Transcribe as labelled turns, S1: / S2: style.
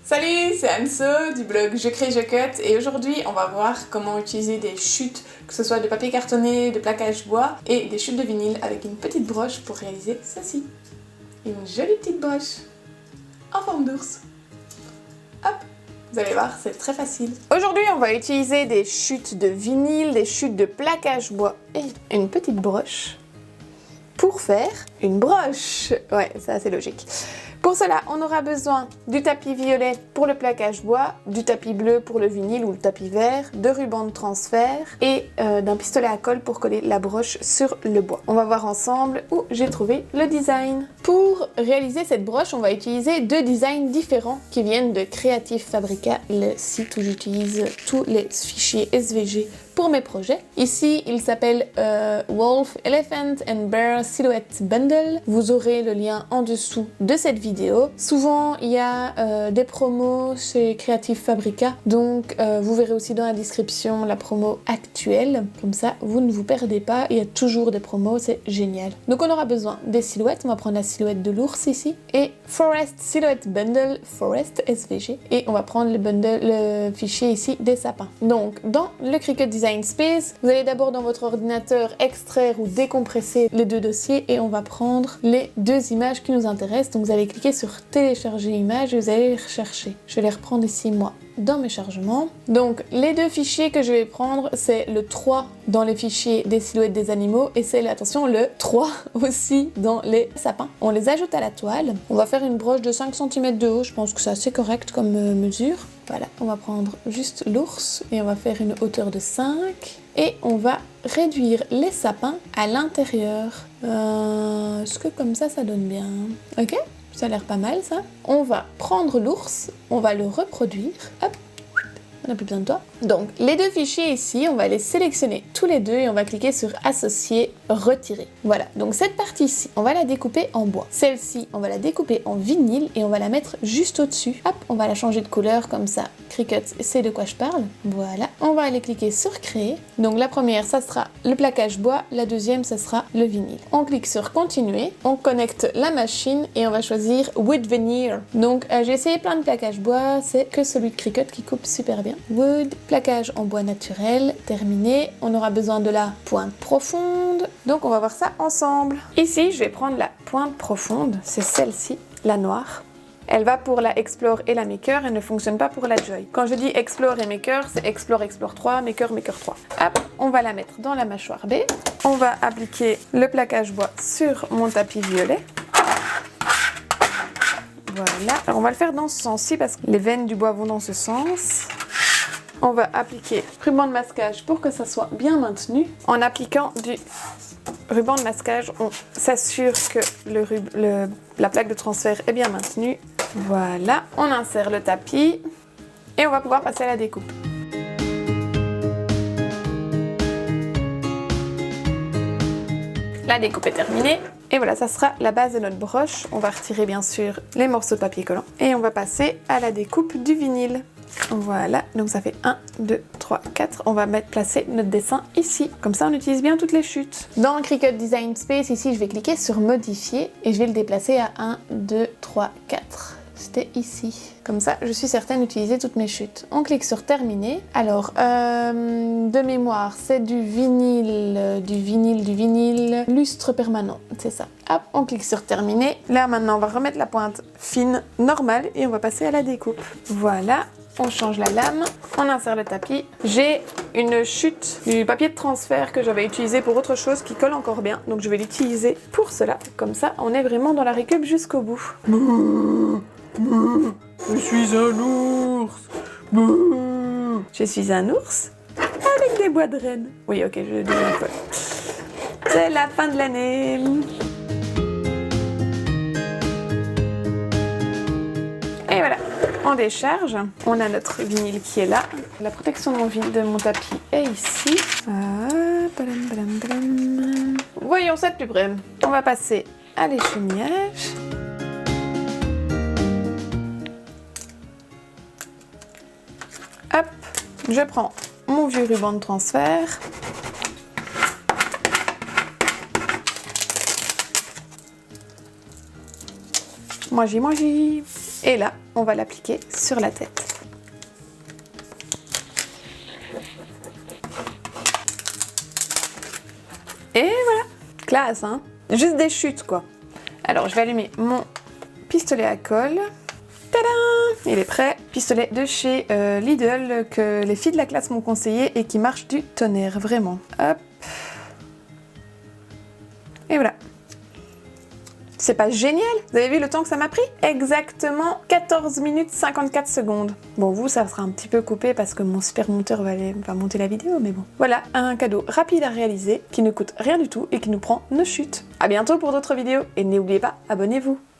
S1: Salut, c'est Anso du blog Je crée, je cut et aujourd'hui on va voir comment utiliser des chutes, que ce soit de papier cartonné, de plaquage bois et des chutes de vinyle avec une petite broche pour réaliser ceci. Une jolie petite broche en forme d'ours. Hop, vous allez voir, c'est très facile. Aujourd'hui on va utiliser des chutes de vinyle, des chutes de plaquage bois et une petite broche pour faire une broche. Ouais, c'est assez logique. Pour cela, on aura besoin du tapis violet pour le plaquage bois, du tapis bleu pour le vinyle ou le tapis vert, de ruban de transfert et d'un pistolet à colle pour coller la broche sur le bois. On va voir ensemble où j'ai trouvé le design. Pour réaliser cette broche, on va utiliser deux designs différents qui viennent de Creative Fabrica, le site où j'utilise tous les fichiers SVG pour mes projets. Ici, il s'appelle Wolf, Elephant and Bear Silhouette Bundle. Vous aurez le lien en dessous de cette vidéo. Souvent, il y a des promos chez Creative Fabrica, donc vous verrez aussi dans la description la promo actuelle. Comme ça, vous ne vous perdez pas. Il y a toujours des promos, c'est génial. Donc, on aura besoin des silhouettes. On va prendre la silhouette de l'ours ici et Forest Silhouette Bundle, Forest SVG. Et on va prendre le fichier ici des sapins. Donc, dans le Cricut Design Space, vous allez d'abord dans votre ordinateur extraire ou décompresser les deux dossiers et on va prendre les deux images qui nous intéressent. Donc vous allez cliquer sur télécharger images et vous allez les rechercher. Je vais les reprendre ici moi dans mes chargements. Donc les deux fichiers que je vais prendre, c'est le 3 dans les fichiers des silhouettes des animaux et c'est, attention, le 3 aussi dans les sapins. On les ajoute à la toile. On va faire une broche de 5 cm de haut, je pense que c'est assez correct comme mesure. Voilà, on va prendre juste l'ours et on va faire une hauteur de 5 et on va réduire les sapins à l'intérieur. Est-ce que comme ça donne bien? Ok, ça a l'air pas mal ça. On va prendre l'ours, on va le reproduire. Hop, on n'a plus besoin de toi. Donc les deux fichiers ici, on va les sélectionner tous les deux et on va cliquer sur associer, retirer. Voilà, donc cette partie-ci, on va la découper en bois. Celle-ci, on va la découper en vinyle et on va la mettre juste au-dessus. Hop, on va la changer de couleur comme ça. Cricut, c'est de quoi je parle. Voilà, on va aller cliquer sur créer. Donc la première, ça sera le plaquage bois. La deuxième, ça sera le vinyle. On clique sur continuer. On connecte la machine et on va choisir Wood Veneer. Donc j'ai essayé plein de plaquages bois. C'est que celui de Cricut qui coupe super bien. Wood, plaquage en bois naturel, terminé. On aura besoin de la pointe profonde. Donc on va voir ça ensemble. Ici, je vais prendre la pointe profonde. C'est celle-ci, la noire. Elle va pour la Explore et la Maker, elle ne fonctionne pas pour la Joy. Quand je dis Explore et Maker, c'est Explore 3, Maker 3. Hop, on va la mettre dans la mâchoire B. On va appliquer le plaquage bois sur mon tapis violet. Voilà. Alors on va le faire dans ce sens-ci parce que les veines du bois vont dans ce sens. On va appliquer ruban de masquage pour que ça soit bien maintenu. En appliquant du ruban de masquage, on s'assure que la plaque de transfert est bien maintenue. Voilà, on insère le tapis et on va pouvoir passer à la découpe. La découpe est terminée et voilà, ça sera la base de notre broche. On va retirer bien sûr les morceaux de papier collant et on va passer à la découpe du vinyle. Voilà, donc ça fait 1, 2, 3, 4. On va placer notre dessin ici. Comme ça, on utilise bien toutes les chutes. Dans Cricut Design Space, ici, je vais cliquer sur modifier et je vais le déplacer à 1, 2, 3, 4. C'était ici. Comme ça, je suis certaine d'utiliser toutes mes chutes. On clique sur terminer. Alors, de mémoire, c'est du vinyle, lustre permanent. C'est ça. Hop, on clique sur terminer. Là, maintenant, on va remettre la pointe fine, normale, et on va passer à la découpe. Voilà. On change la lame, on insère le tapis. J'ai une chute du papier de transfert que j'avais utilisé pour autre chose qui colle encore bien. Donc je vais l'utiliser pour cela. Comme ça, on est vraiment dans la récup jusqu'au bout.
S2: Je suis un ours.
S1: Je suis un ours avec des bois de renne. Oui, ok, je deviens folle. C'est la fin de l'année. Et voilà. On décharge, on a notre vinyle qui est là. La protection de mon tapis est ici. Voyons ça de plus près. On va passer à l'écheniage. Hop, je prends mon vieux ruban de transfert. Moi j'y. Et là, on va l'appliquer sur la tête. Et voilà, classe hein. Juste des chutes quoi. Alors je vais allumer mon pistolet à colle. Tadam! Il est prêt. Pistolet de chez Lidl que les filles de la classe m'ont conseillé et qui marche du tonnerre, vraiment. Hop. Et voilà. C'est pas génial? Vous avez vu le temps que ça m'a pris? Exactement 14 minutes 54 secondes. Bon, vous, ça sera un petit peu coupé parce que mon super monteur va monter la vidéo, mais bon. Voilà, un cadeau rapide à réaliser, qui ne coûte rien du tout et qui nous prend nos chutes. À bientôt pour d'autres vidéos et n'oubliez pas, abonnez-vous.